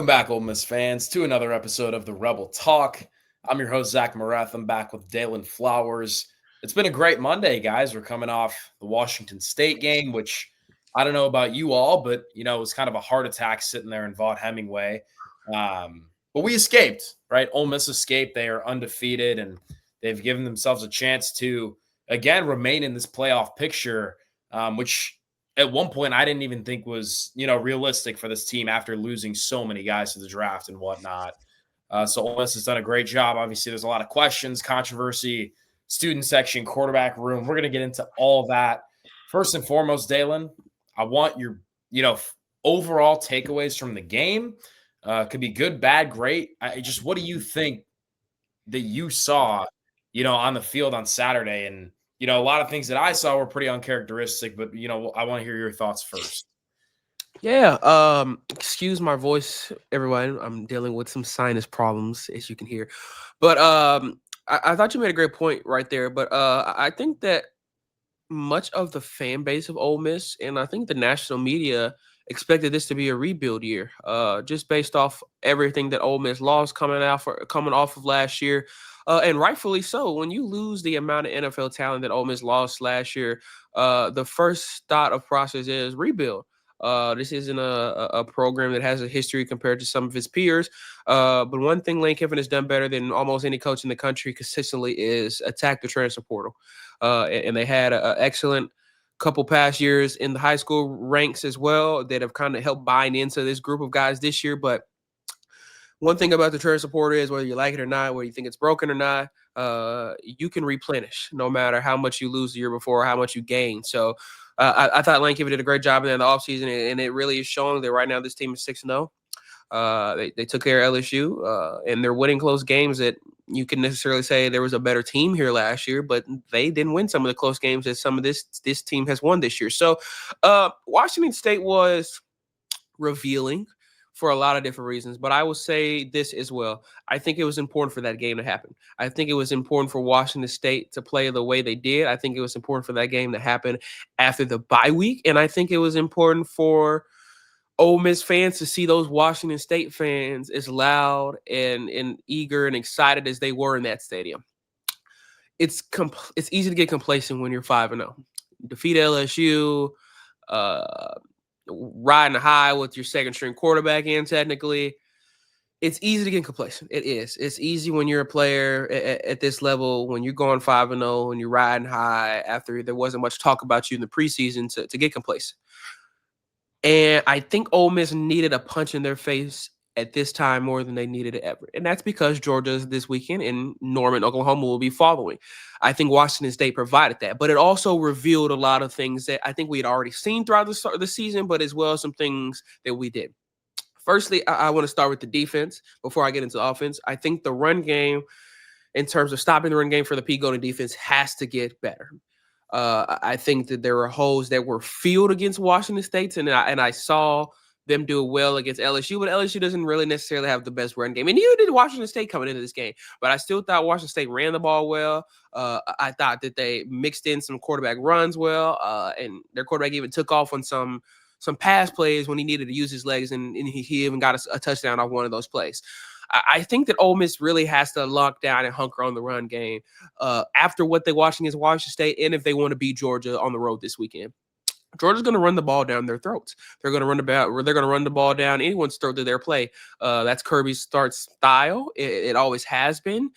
back, Ole Miss fans, to another episode of the Rebel Talk. I'm your host, Zach Moreth. I'm back with Daylan Flowers. It's been a great Monday, guys. We're coming off the Washington State game, which I don't know about you all, but, it was kind of a heart attack sitting there in Vaught-Hemingway. But we escaped, right? Ole Miss escaped. They are undefeated, and they've given themselves a chance to, again, remain in this playoff picture, which at one point I didn't even think was, realistic for this team after losing so many guys to the draft and whatnot. So Ole Miss has done a great job. Obviously, there's a lot of questions, controversy, student section, quarterback room. We're going to get into all that. First and foremost, Daylan, I want your, overall takeaways from the game. Could be good, bad, great. What do you think that you saw, on the field on Saturday? And a lot of things that I saw were pretty uncharacteristic, but I want to hear your thoughts first. Yeah, excuse my voice, everyone. I'm dealing with some sinus problems, as you can hear. But I thought you made a great point right there. But I think that much of the fan base of Ole Miss, and I think the national media expected this to be a rebuild year, just based off everything that Ole Miss lost coming off of last year. And rightfully so. When you lose the amount of NFL talent that Ole Miss lost last year, the first thought of process is rebuild. This isn't a program that has a history compared to some of his peers. But one thing Lane Kiffin has done better than almost any coach in the country consistently is attack the transfer portal. And they had an excellent couple past years in the high school ranks as well that have kind of helped bind into this group of guys this year. But one thing about the transfer portal is, whether you like it or not, whether you think it's broken or not, you can replenish no matter how much you lose the year before or how much you gain. So I thought Lane Kiffin did a great job in the offseason, and it really is showing that right now this team is 6-0. They took care of LSU, and they're winning close games that you can necessarily say there was a better team here last year, but they didn't win some of the close games that some of this team has won this year. So Washington State was revealing for a lot of different reasons, but I will say this as well. I think it was important for that game to happen. I think it was important for Washington State to play the way they did. I think it was important for that game to happen after the bye week, and I think it was important for Ole Miss fans to see those Washington State fans as loud and eager and excited as they were in that stadium. It's easy to get complacent when you're 5-0. Defeat LSU, riding high with your second string quarterback in, technically. It's easy to get complacent. It is. It's easy when you're a player at this level, when you're going 5-0 and you're riding high after there wasn't much talk about you in the preseason to get complacent. And I think Ole Miss needed a punch in their face at this time more than they needed it ever. And that's because Georgia's this weekend and Norman, Oklahoma will be following. I think Washington State provided that. But it also revealed a lot of things that I think we had already seen throughout the start of the season, but as well as some things that we did. Firstly, I want to start with the defense before I get into offense. I think the run game, in terms of stopping the run game for the Pete Golding defense, has to get better. I think that there were holes that were filled against Washington State, and I saw them do well against LSU, but LSU doesn't really necessarily have the best run game. And neither did Washington State coming into this game. But I still thought Washington State ran the ball well. I thought that they mixed in some quarterback runs well, and their quarterback even took off on some pass plays when he needed to use his legs, and he even got a touchdown off one of those plays. I think that Ole Miss really has to lock down and hunker on the run game after what they watched against Washington State, and if they want to beat Georgia on the road this weekend. Georgia's going to run the ball down their throats. They're going to run the ball down anyone's throat to their play. That's Kirby's style. It always has been.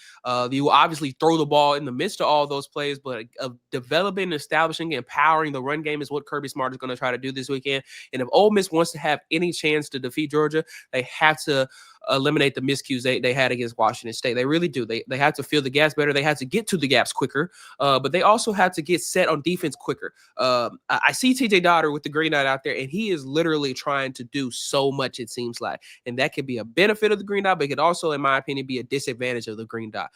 You will obviously throw the ball in the midst of all those plays, but developing, establishing, empowering the run game is what Kirby Smart is going to try to do this weekend. And if Ole Miss wants to have any chance to defeat Georgia, they have to eliminate the miscues they had against Washington State. They really do. They have to fill the gaps better. They have to get to the gaps quicker, but they also have to get set on defense quicker. I see TJ Dotter with the Green Dot out there, and he is literally trying to do so much, it seems like. And that could be a benefit of the Green Dot, but it could also, in my opinion, be a disadvantage of the Green Dot.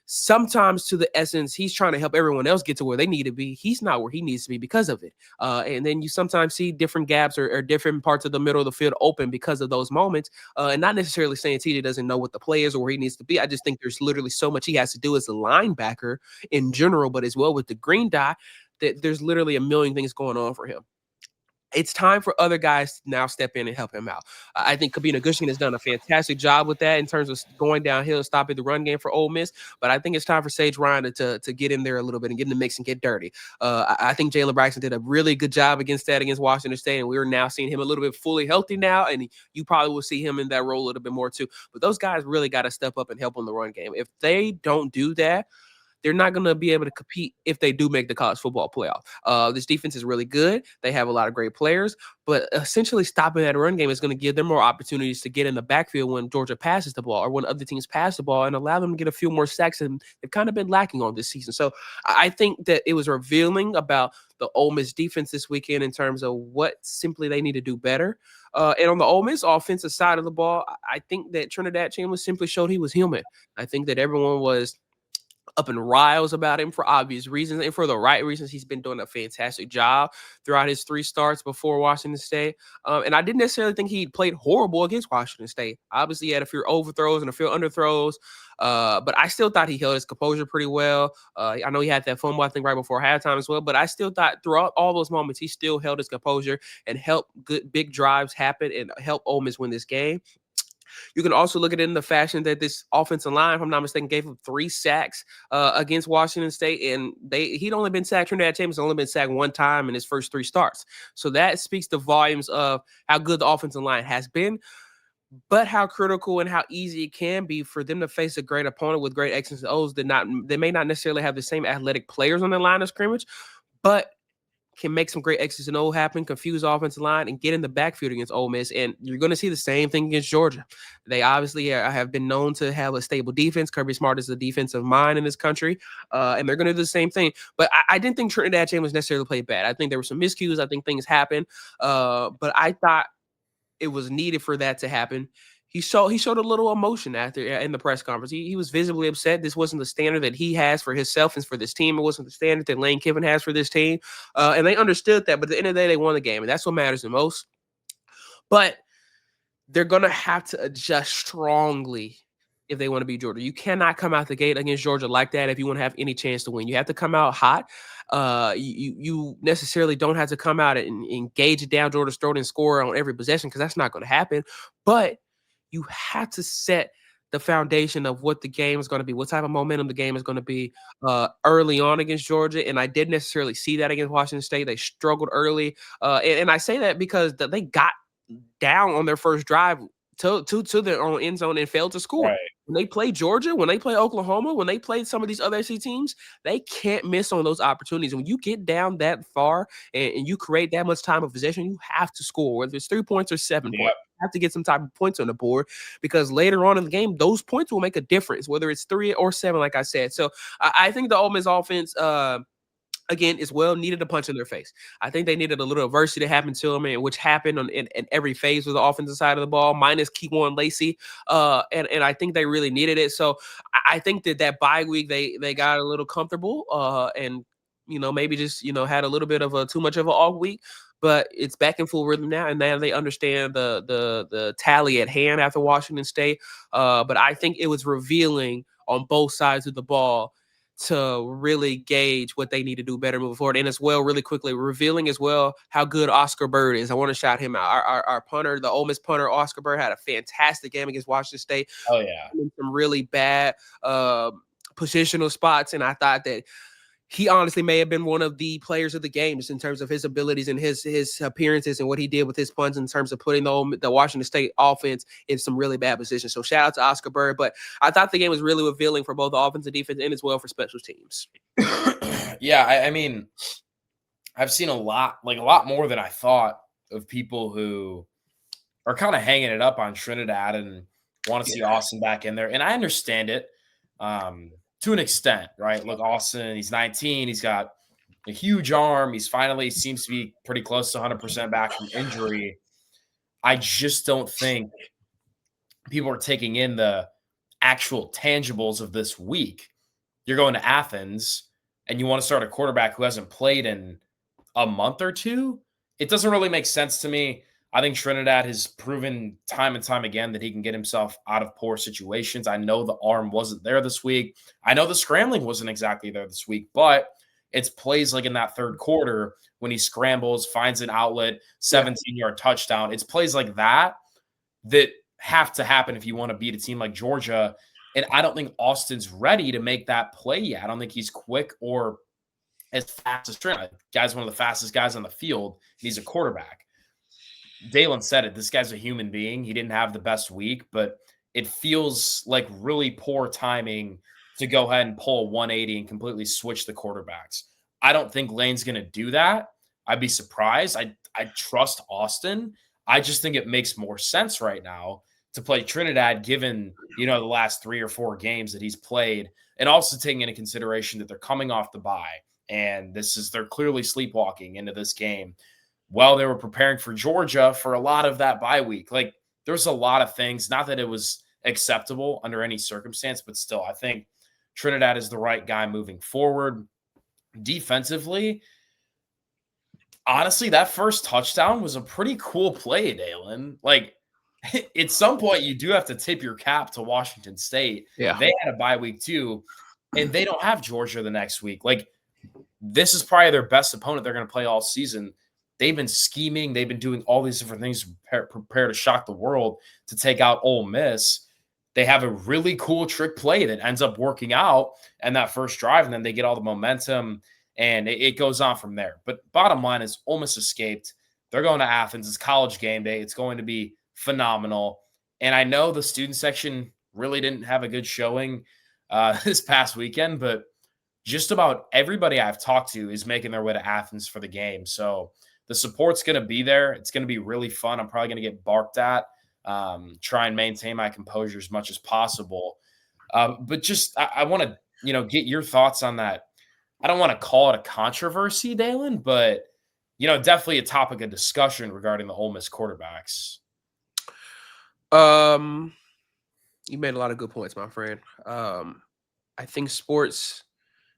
Sometimes, to the essence, he's trying to help everyone else get to where they need to be. He's not where he needs to be because of it. And then you sometimes see different gaps or different parts of the middle of the field open because of those moments. And not necessarily saying TJ doesn't know what the play is or where he needs to be. I just think there's literally so much he has to do as a linebacker in general, but as well with the Green Dot, that there's literally a million things going on for him. it's time for other guys to now step in and help him out. I think Kabina Gushing has done a fantastic job with that in terms of going downhill and stopping the run game for Ole Miss. But I think it's time for Sage Ryan to get in there a little bit and get in the mix and get dirty. I think Jalen Braxton did a really good job against Washington State, and we're now seeing him a little bit fully healthy now, and you probably will see him in that role a little bit more too. But those guys really got to step up and help on the run game. If they don't do that, they're not going to be able to compete if they do make the college football playoff. This defense is really good. They have a lot of great players, but essentially stopping that run game is going to give them more opportunities to get in the backfield when Georgia passes the ball or when other teams pass the ball and allow them to get a few more sacks, and they've kind of been lacking on this season. So I think that it was revealing about the Ole Miss defense this weekend in terms of what simply they need to do better. And on the Ole Miss offensive side of the ball, I think that Trinidad Chambers simply showed he was human. I think that everyone was up in riles about him for obvious reasons and for the right reasons. He's been doing a fantastic job throughout his 3 starts before Washington State. And I didn't necessarily think he played horrible against Washington State. Obviously, he had a few overthrows and a few underthrows, but I still thought he held his composure pretty well. I know he had that fumble, I think, right before halftime as well, but I still thought throughout all those moments, he still held his composure and helped good big drives happen and help Ole Miss win this game. You can also look at it in the fashion that this offensive line, if I'm not mistaken, gave him 3 sacks against Washington State, and he'd only been sacked. Trinidad Chambers only been sacked 1 time in his first 3 starts. So that speaks to volumes of how good the offensive line has been, but how critical and how easy it can be for them to face a great opponent with great X's and O's they may not necessarily have the same athletic players on the line of scrimmage, but can make some great X's and O's happen, confuse offensive line, and get in the backfield against Ole Miss. And you're going to see the same thing against Georgia. They obviously have been known to have a stable defense. Kirby Smart is the defensive mind in this country, and they're going to do the same thing. But I didn't think Trinidad Chambers necessarily played bad. I think there were some miscues. I think things happened, but I thought it was needed for that to happen. He showed a little emotion after in the press conference. He was visibly upset. This wasn't the standard that he has for himself and for this team. It wasn't the standard that Lane Kiffin has for this team. And they understood that. But at the end of the day, they won the game. And that's what matters the most. But they're going to have to adjust strongly if they want to beat Georgia. You cannot come out the gate against Georgia like that if you want to have any chance to win. You have to come out hot. You necessarily don't have to come out and engage it down Georgia's throat and score on every possession, because that's not going to happen. But you have to set the foundation of what the game is going to be, what type of momentum the game is going to be early on against Georgia. And I didn't necessarily see that against Washington State. They struggled early. And I say that because they got down on their first drive to their own end zone and failed to score. Right. When they play Georgia, when they play Oklahoma, when they play some of these other SEC teams, they can't miss on those opportunities. And when you get down that far and you create that much time of possession, you have to score, whether it's 3 points or 7 points. You have to get some type of points on the board, because later on in the game, those points will make a difference, whether it's 3 or 7, like I said. So I think the Ole Miss offense, again, is well needed a punch in their face. I think they needed a little adversity to happen to them, which happened in every phase of the offensive side of the ball, minus Keewan Lacey. And I think they really needed it. So I think that bye week, they got a little comfortable and, maybe just, had a little bit of too much of an off week. But it's back in full rhythm now, and now they understand the tally at hand after Washington State. But I think it was revealing on both sides of the ball to really gauge what they need to do better moving forward. And as well, really quickly, revealing as well how good Oscar Bird is. I want to shout him out. Our punter, the Ole Miss punter, Oscar Bird, had a fantastic game against Washington State. Oh, yeah. Some really bad positional spots, and I thought that he honestly may have been one of the players of the game, just in terms of his abilities and his appearances and what he did with his punts in terms of putting the Washington State offense in some really bad positions. So shout out to Oscar Bird. But I thought the game was really revealing for both the offense and defense, and as well for special teams. Yeah, I mean, I've seen a lot more than I thought of people who are kind of hanging it up on Trinidad and want to see Austin back in there. And I understand it. To an extent, right? Look, Austin, he's 19. He's got a huge arm. He's finally seems to be pretty close to 100% back from injury. I just don't think people are taking in the actual tangibles of this week. You're going to Athens and you want to start a quarterback who hasn't played in a month or two. It doesn't really make sense to me. I think Trinidad has proven time and time again that he can get himself out of poor situations. I know the arm wasn't there this week. I know the scrambling wasn't exactly there this week, but It's plays like in that third quarter when he scrambles, finds an outlet, 17-yard touchdown. It's plays like that that have to happen if you want to beat a team like Georgia. And I don't think Austin's ready to make that play yet. I don't think he's quick or as fast as Trent. Guy's one of the fastest guys on the field. He's a quarterback. Daylan said it. This guy's a human being. He didn't have the best week, but it feels like really poor timing to go ahead and pull a 180 and completely switch the quarterbacks. I don't think Lane's going to do that. I'd be surprised. I trust Austin. I just think it makes more sense right now to play Trinidad, given the last 3 or 4 games that he's played, and also taking into consideration that they're coming off the bye, and they're clearly sleepwalking into this game. Well, they were preparing for Georgia for a lot of that bye week. Like, there's a lot of things, not that it was acceptable under any circumstance, but still, I think Trinidad is the right guy moving forward. Defensively, honestly, that first touchdown was a pretty cool play, Daylan. Like, at some point, you do have to tip your cap to Washington State. Yeah. They had a bye week too, and they don't have Georgia the next week. Like, this is probably their best opponent they're going to play all season. They've been scheming. They've been doing all these different things to prepare to shock the world to take out Ole Miss. They have a really cool trick play that ends up working out in that first drive, and then they get all the momentum, and it goes on from there. But bottom line is Ole Miss escaped. They're going to Athens. It's college game day. It's going to be phenomenal. And I know the student section really didn't have a good showing this past weekend, but just about everybody I've talked to is making their way to Athens for the game. So the support's going to be there. It's going to be really fun. I'm probably going to get barked at, try and maintain my composure as much as possible. But just I want to, get your thoughts on that. I don't want to call it a controversy, Daylan, but, definitely a topic of discussion regarding the Ole Miss quarterbacks. You made a lot of good points, my friend. I think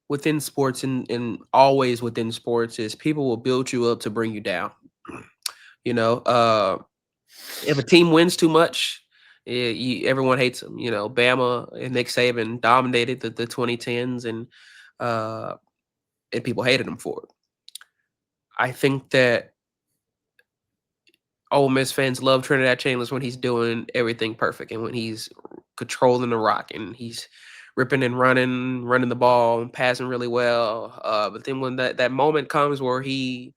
within sports and always within sports is people will build you up to bring you down. If a team wins too much, everyone hates them. Bama and Nick Saban dominated the 2010s, and people hated them for it. I think that Ole Miss fans love Trinidad Chambers when he's doing everything perfect and when he's controlling the rock and he's ripping and running the ball and passing really well. But then when that moment comes where he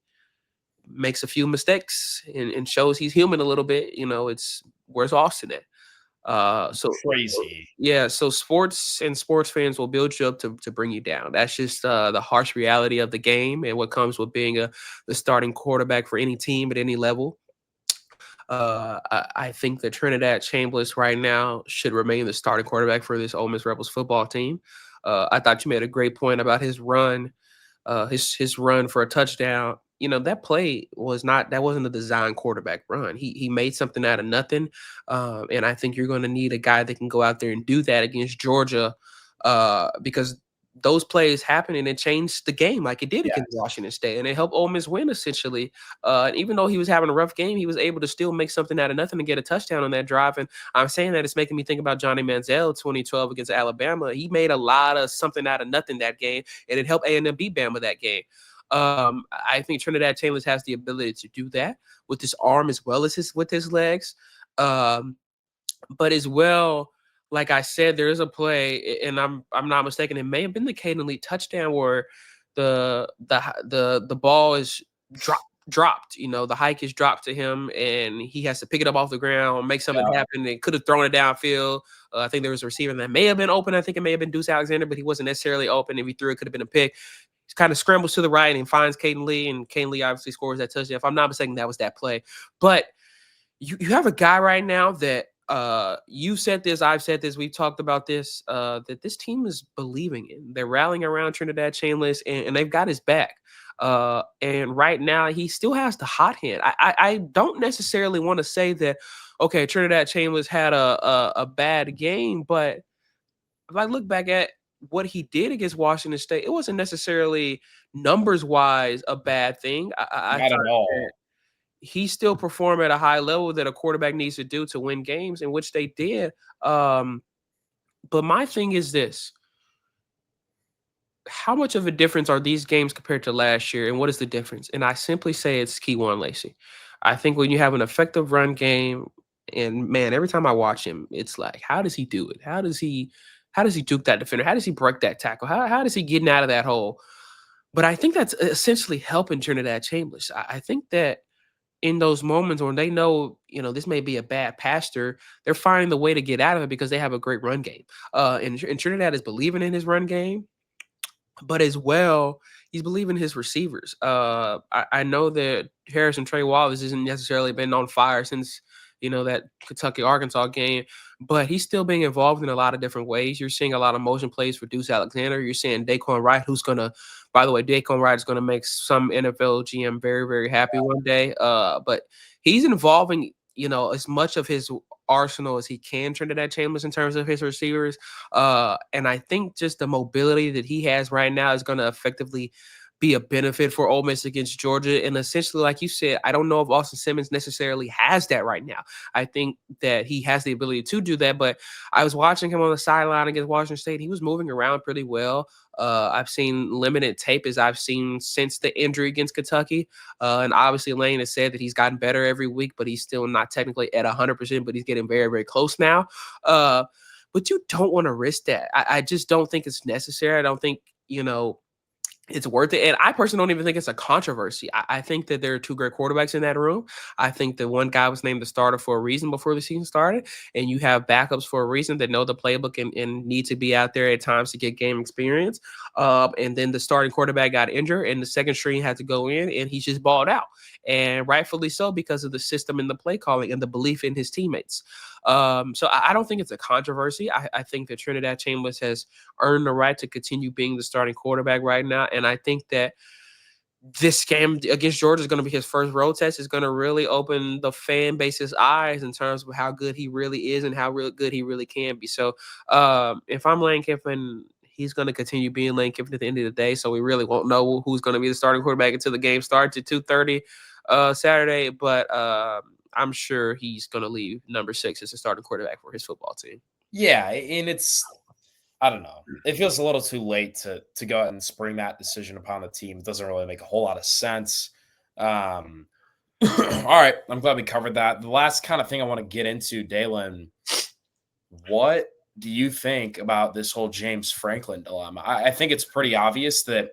makes a few mistakes and shows he's human a little bit, it's where's Austin at? So crazy. Yeah. So sports and sports fans will build you up to bring you down. That's just the harsh reality of the game and what comes with being the starting quarterback for any team at any level. I think that Trinidad Chambers right now should remain the starting quarterback for this Ole Miss Rebels football team. I thought you made a great point about his run, his run for a touchdown. That play wasn't a design quarterback run. He made something out of nothing, and I think you're going to need a guy that can go out there and do that against Georgia, because those plays happened and it changed the game like it did against Washington State, and it helped Ole Miss win essentially. And even though he was having a rough game, he was able to still make something out of nothing and get a touchdown on that drive. And I'm saying that it's making me think about Johnny Manziel 2012 against Alabama. He made a lot of something out of nothing that game, and it helped A&M beat Bama that game. I think Trinidad Chambers has the ability to do that with his arm as well as with his legs. But as well, like I said, there is a play, and I'm not mistaken, it may have been the Caden Lee touchdown where the ball is dropped. The hike is dropped to him, and he has to pick it up off the ground, make something happen. They could have thrown it downfield. I think there was a receiver that may have been open. I think it may have been Deuce Alexander, but he wasn't necessarily open. If he threw it, could have been a pick. He kind of scrambles to the right and finds Caden Lee, and Caden Lee obviously scores that touchdown. If I'm not mistaken, that was that play. But you have a guy right now that you've said this, I've said this, we've talked about this, that this team is believing in. They're rallying around Trinidad Chambers, and they've got his back. And right now, he still has the hot hand. I don't necessarily want to say that, okay, Trinidad Chambers had a bad game, but if I look back at what he did against Washington State, it wasn't necessarily numbers-wise a bad thing. Not at all. He still performed at a high level that a quarterback needs to do to win games, in which they did. But my thing is this. how much of a difference are these games compared to last year, and what is the difference? And I simply say it's Keywan Lacey. I think when you have an effective run game, and man, every time I watch him, it's like, how does he do it? How does he duke that defender? How does he break that tackle? How does he get out of that hole? But I think that's essentially helping Trinidad Chambers. I think that in those moments when they know, this may be a bad pastor, they're finding the way to get out of it because they have a great run game. And Trinidad is believing in his run game, but as well, he's believing his receivers. I know that Harrison Trey Wallace hasn't necessarily been on fire since that Kentucky Arkansas game, but he's still being involved in a lot of different ways. You're seeing a lot of motion plays for Deuce Alexander. You're seeing Daquan Wright, by the way, Daquan Wright is gonna make some NFL GM very, very happy one day. But he's involving as much of his arsenal as he can, Trinidad Chambers, in terms of his receivers. And I think just the mobility that he has right now is going to effectively be a benefit for Ole Miss against Georgia. And essentially, like you said, I don't know if Austin Simmons necessarily has that right now. I think that he has the ability to do that, but I was watching him on the sideline against Washington State. He was moving around pretty well. I've seen limited tape as I've seen since the injury against Kentucky. And obviously Lane has said that he's gotten better every week, but he's still not technically at 100%, but he's getting very, very close now. But you don't want to risk that. I just don't think it's necessary. I don't think, it's worth it. And I personally don't even think it's a controversy. I think that there are two great quarterbacks in that room. I think that one guy was named the starter for a reason before the season started, and you have backups for a reason that know the playbook and need to be out there at times to get game experience. And then the starting quarterback got injured, and the second string had to go in, and he's just balled out. And rightfully so, because of the system and the play calling and the belief in his teammates. So I don't think it's a controversy. I think that Trinidad Chambers has earned the right to continue being the starting quarterback right now. And I think that this game against Georgia is going to be his first road test. Is going to really open the fan base's eyes in terms of how good he really is and how real good he really can be. So if I'm Lane Kiffin, he's going to continue being Lane Kiffin at the end of the day. So we really won't know who's going to be the starting quarterback until the game starts at 2:30 Saturday. But I'm sure he's going to leave number 6 as a starting quarterback for his football team. Yeah, and I don't know. It feels a little too late to go out and spring that decision upon the team. It doesn't really make a whole lot of sense. All right, I'm glad we covered that. The last kind of thing I want to get into, Daylan, what do you think about this whole James Franklin dilemma? I think it's pretty obvious that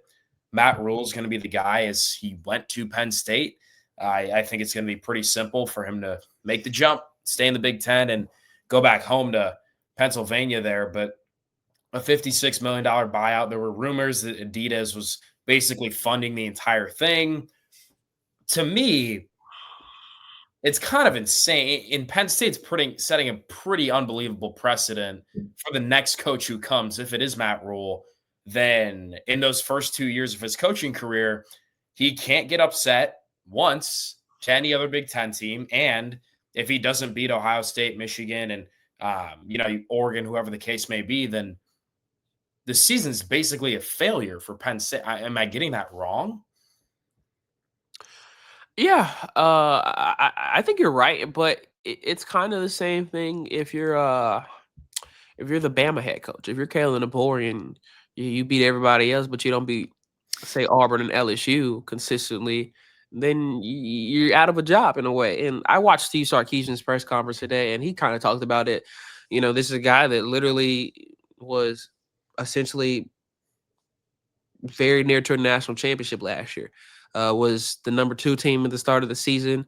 Matt Rhule is going to be the guy as he went to Penn State. I think it's going to be pretty simple for him to make the jump, stay in the Big Ten, and go back home to Pennsylvania there. But a $56 million buyout, there were rumors that Adidas was basically funding the entire thing. To me, it's kind of insane. In Penn State's setting a pretty unbelievable precedent for the next coach who comes. If it is Matt Rhule, then in those first 2 years of his coaching career, he can't get upset once to any other Big Ten team. And if he doesn't beat Ohio State, Michigan, and Oregon, whoever the case may be, then the season's basically a failure for Penn State. Am I getting that wrong? Yeah, I think you're right, but it's kind of the same thing if you're the Bama head coach. If you're Kalen DeBoer and you beat everybody else, but you don't beat, say, Auburn and LSU consistently, then you're out of a job in a way. And I watched Steve Sarkisian's press conference today, and he kind of talked about it. This is a guy that literally was essentially very near to a national championship last year. Was the number 2 team at the start of the season.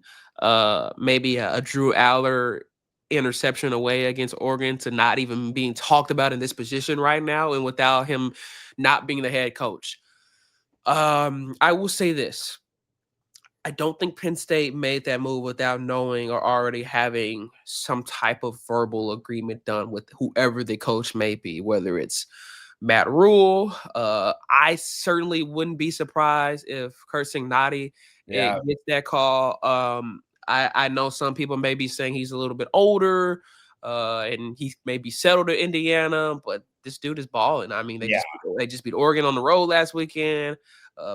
Maybe a Drew Aller interception away against Oregon to not even being talked about in this position right now, and without him not being the head coach. I will say this. I don't think Penn State made that move without knowing or already having some type of verbal agreement done with whoever the coach may be, whether it's Matt Rhule. I certainly wouldn't be surprised if Kurt Cignati gets that call. I know some people may be saying he's a little bit older and he may be settled in Indiana, but this dude is balling. I mean, they just beat Oregon on the road last weekend.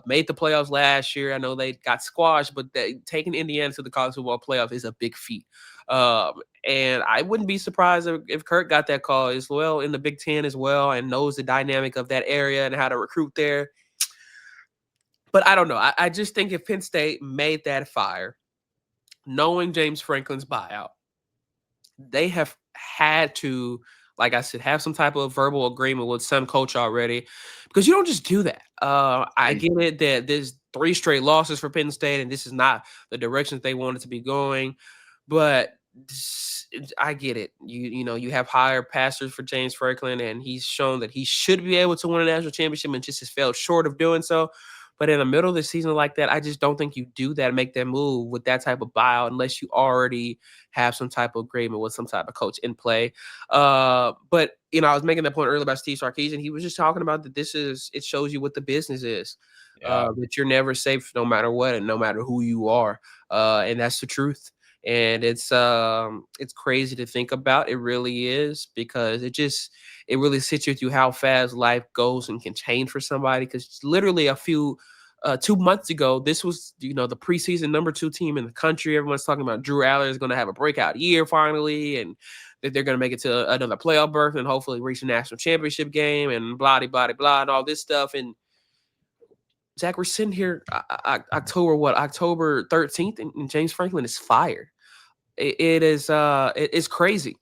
made the playoffs last year. I know they got squashed, but taking Indiana to the college football playoff is a big feat. And I wouldn't be surprised if Kirk got that call as well in the Big Ten as well, and knows the dynamic of that area and how to recruit there. But I don't know. I just think if Penn State made that fire, knowing James Franklin's buyout, they have had to, like I said, have some type of verbal agreement with some coach already, because you don't just do that. I get it that there's 3 straight losses for Penn State, and this is not the direction that they wanted to be going, but I get it. You have higher pastors for James Franklin, and he's shown that he should be able to win a national championship, and just has failed short of doing so. But in the middle of the season like that, I just don't think you do that, make that move with that type of buyout, unless you already have some type of agreement with some type of coach in play. But I was making that point earlier about Steve Sarkisian. He was just talking about that it shows you what the business is. That you're never safe no matter what and no matter who you are. And that's the truth. And it's crazy to think about. It really is, because it really sits with you how fast life goes and can change for somebody. Because literally 2 months ago, this was the preseason number 2 team in the country. Everyone's talking about Drew Aller is going to have a breakout year finally, and that they're going to make it to another playoff berth and hopefully reach a national championship game and blah blah blah and all this stuff. And Zach, we're sitting here October 13th, and James Franklin is fired. It's crazy.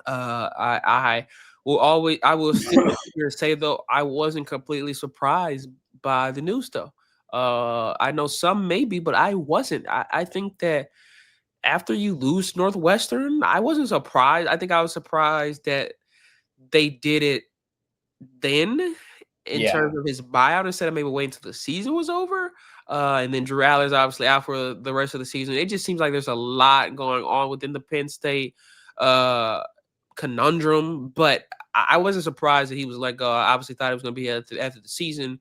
I will still here say, though, I wasn't completely surprised by the news, though. I know some maybe, but I wasn't. I think that after you lose Northwestern, I wasn't surprised. I think I was surprised that they did it then, in terms of his buyout, instead of maybe waiting until the season was over. And then Drew Allen's obviously out for the rest of the season. It just seems like there's a lot going on within the Penn State conundrum. But I wasn't surprised that he was let go. I obviously thought it was going to be after the season.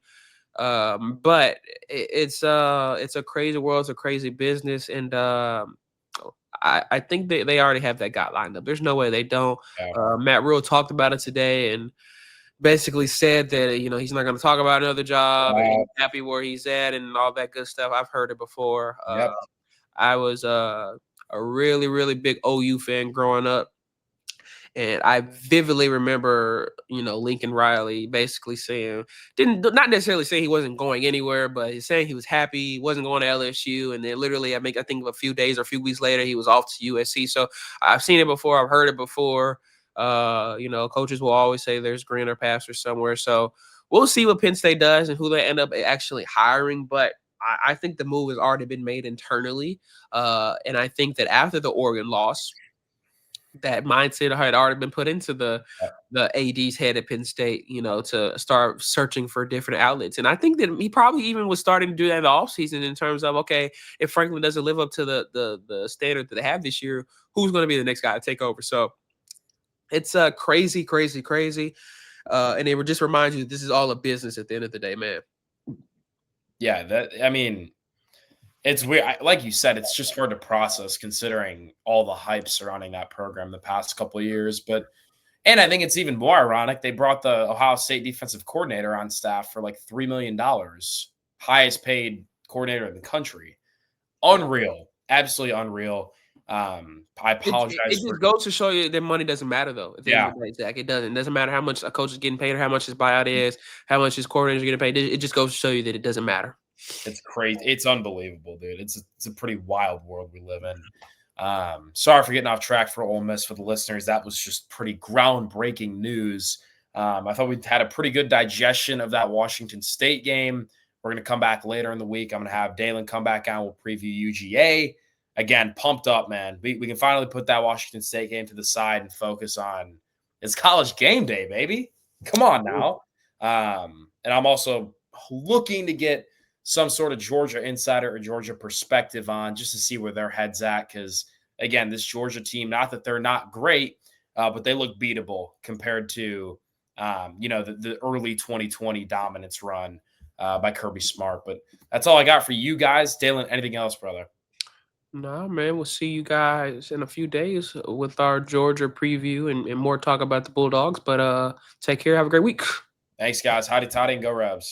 But it's a crazy world. It's a crazy business. And I think they already have that guy lined up. There's no way they don't. Matt Rule talked about it today and basically said that he's not going to talk about another job and he's happy where he's at and all that good stuff. I've heard it before. I was a really, really big OU fan growing up, and I vividly remember Lincoln Riley basically saying, not necessarily saying he wasn't going anywhere, but he's saying he was happy, he wasn't going to LSU, and then literally I think a few days or a few weeks later he was off to USC. So I've seen it before, I've heard it before. Coaches will always say there's greener pastures somewhere. So we'll see what Penn State does and who they end up actually hiring. But I think the move has already been made internally. And I think that after the Oregon loss, that mindset had already been put into the AD's head at Penn State, to start searching for different outlets. And I think that he probably even was starting to do that in the offseason in terms of, okay, if Franklin doesn't live up to the standard that they have this year, who's going to be the next guy to take over? So it's crazy. And it just reminds you that this is all a business at the end of the day, man. Yeah, it's weird. Like you said, it's just hard to process considering all the hype surrounding that program the past couple of years. And I think it's even more ironic. They brought the Ohio State defensive coordinator on staff for like $3 million, highest paid coordinator in the country. Unreal, absolutely unreal. I apologize. It just goes to show you that money doesn't matter, though. At the end of the day, Zach, it doesn't. It doesn't matter how much a coach is getting paid or how much his buyout is, how much his coordinator is getting paid. It just goes to show you that it doesn't matter. It's crazy. It's unbelievable, dude. It's a pretty wild world we live in. Sorry for getting off track for Ole Miss for the listeners. That was just pretty groundbreaking news. I thought we had a pretty good digestion of that Washington State game. We're going to come back later in the week. I'm going to have Daylan come back on. We'll preview UGA. Again, pumped up, man. We can finally put that Washington State game to the side and focus on it's college game day, baby. Come on now. And I'm also looking to get some sort of Georgia insider or Georgia perspective on just to see where their head's at. Because, again, this Georgia team, not that they're not great, but they look beatable compared to, the early 2020 dominance run by Kirby Smart. But that's all I got for you guys. Daylan, anything else, brother? No, man. We'll see you guys in a few days with our Georgia preview and more talk about the Bulldogs. But take care. Have a great week. Thanks, guys. Howdy, toddy, and go Rebs.